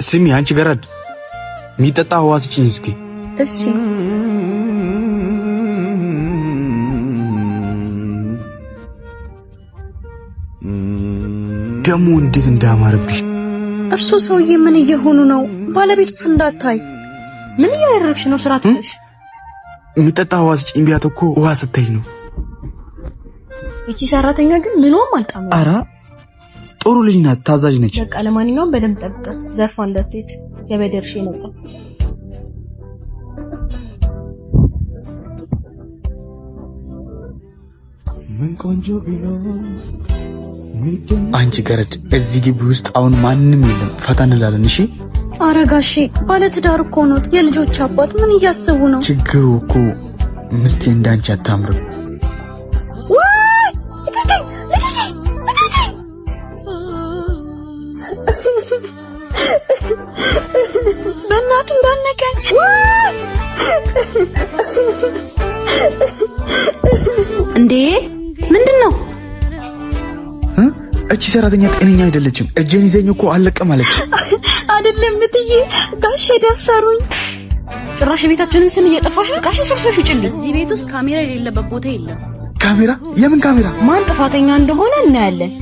ስሚ አንቺ ገረድ የሚጠጣ ውሃ ስጪኝ እስኪ። እሺ ደሞ እንዴት እንዳማረብሽ። እርሶ ሰውዬ ምን እየሆኑ ነው? ባለቤቱስ እንዳታይ። ምን እያደረግሽ ነው? ስራ ትተሽ የሚጠጣ ውሃ ስጪኝ ቢያት እኮ ውሃ ስትይ ነው። እቺ ሰራተኛ ግን ምንም አልጣም። አራ ጥሩ ልጅ ናት፣ ታዛዥ ነች። በቃ ለማንኛውም በደንብ ጠብቃት፣ ዘርፋ እንዳትሄድ። ገበደርሽ ይመጣ። ምን ቆንጆ ቢሆን አንቺ ገረድ እዚህ ግቢ ውስጥ አሁን ማንንም የለም። ፈታ እንላለን። እሺ አረጋሺ ባለ ትዳር እኮ ነው፣ የልጆች አባት። ምን እያሰቡ ነው? ችግሩ እኮ ምስቴ እንዳንቺ አታምርም። በእናትህ እንዳነቀኝ። እንዴ ምንድነው? እቺ ሰራተኛ ጤነኛ አይደለችም። እጄን ይዘኝ እኮ አለቀም አለች። አይደለም እትዬ፣ ጋሼ ደፈሩኝ። ጭራሽ ቤታችንን ስም እየጠፋሽ ነው። ጋሼ ሰብስበሽ ውጭልኝ። እዚህ ቤት ውስጥ ካሜራ የሌለበት ቦታ የለም። ካሜራ? የምን ካሜራ? ማን ጥፋተኛ እንደሆነ እናያለን።